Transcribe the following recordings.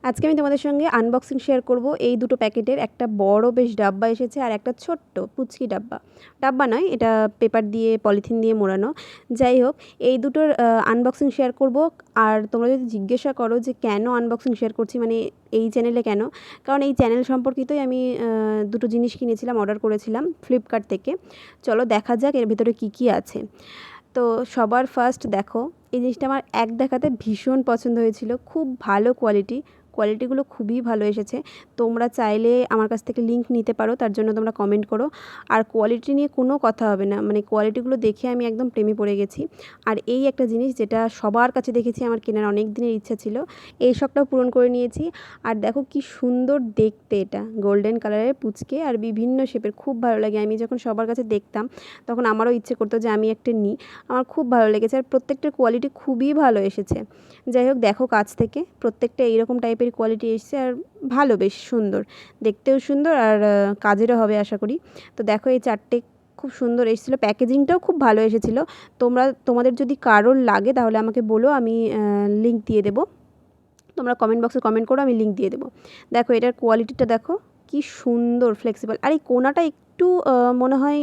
আজকে আমি তোমাদের সঙ্গে আনবক্সিং শেয়ার করব এই দুটো প্যাকেটের। একটা বড় বেশ ডাব্বা এসেছে আর একটা ছোট্ট পুচকি ডাব্বা। ডাব্বা নয়, এটা পেপার দিয়ে পলিথিন দিয়ে মোড়ানো। যাই হোক, এই দুটোর আনবক্সিং শেয়ার করব। আর তোমরা যদি জিজ্ঞাসা করো যে কেন আনবক্সিং শেয়ার করছি, মানে এই চ্যানেলে কেন, কারণ এই চ্যানেল সম্পর্কিতই আমি দুটো জিনিস কিনেছিলাম, অর্ডার করেছিলাম ফ্লিপকার্ট থেকে। চলো দেখা যাক এর ভিতরে কী কী আছে। তো সবার ফার্স্ট দেখো, এই জিনিসটা আমার এক দেখাতে ভীষণ পছন্দ হয়েছিল। খুব ভালো কোয়ালিটিগুলো খুবই ভালো এসেছে। তোমরা চাইলে আমার কাছ থেকে লিঙ্ক নিতে পারো, তার জন্য তোমরা কমেন্ট করো। আর কোয়ালিটি নিয়ে কোনো কথা হবে না, মানে কোয়ালিটিগুলো দেখে আমি একদম প্রেমে পড়ে গেছি। আর এই একটা জিনিস যেটা সবার কাছে দেখেছি, আমার কেনার অনেক দিনের ইচ্ছা ছিল, এই শখটাও পূরণ করে নিয়েছি। আর দেখো কি সুন্দর দেখতে, এটা গোল্ডেন কালারের পুচকে আর বিভিন্ন শেপের, খুব ভালো লাগে। আমি যখন সবার কাছে দেখতাম তখন আমারও ইচ্ছে করতো যে আমি একটা নিই। আমার খুব ভালো লেগেছে আর প্রত্যেকটার কোয়ালিটি খুবই ভালো এসেছে। যাই হোক, দেখো কাছ থেকে প্রত্যেকটা এইরকম টাইপের কোয়ালিটি এসেছে আর ভালো, বেশ সুন্দর, দেখতেও সুন্দর আর কাজেরও হবে আশা করি। তো দেখো এই চারটে খুব সুন্দর এসেছিলো, প্যাকেজিংটাও খুব ভালো এসেছিলো। তোমাদের যদি কারোর লাগে তাহলে আমাকে বলো, আমি লিঙ্ক দিয়ে দেবো। তোমরা কমেন্ট বক্সে কমেন্ট করো, আমি লিঙ্ক দিয়ে দেবো। দেখো এটার কোয়ালিটিটা দেখো কি সুন্দর, ফ্লেক্সিবল। আর এই কোনাটা একটু মনে হয়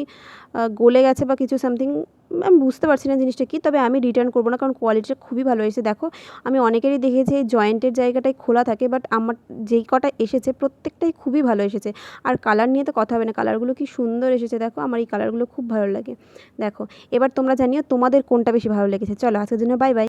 গলে গেছে বা কিছু সামথিং, আমি বুঝতে পারছি না জিনিসটা কী। তবে আমি রিটার্ন করবো না, কারণ কোয়ালিটিটা খুবই ভালো এসেছে। দেখো আমি অনেকেরই দেখেছি এই জয়েন্টের জায়গাটায় খোলা থাকে, বাট আমার যেই কটা এসেছে প্রত্যেকটাই খুবই ভালো এসেছে। আর কালার নিয়ে তো কথা হবে না, কালারগুলো কি সুন্দর এসেছে। দেখো আমার এই কালারগুলো খুব ভালো লাগে। দেখো এবার তোমরা জানিও তোমাদের কোনটা বেশি ভালো লেগেছে। চলো আজকের জন্য বাই বাই।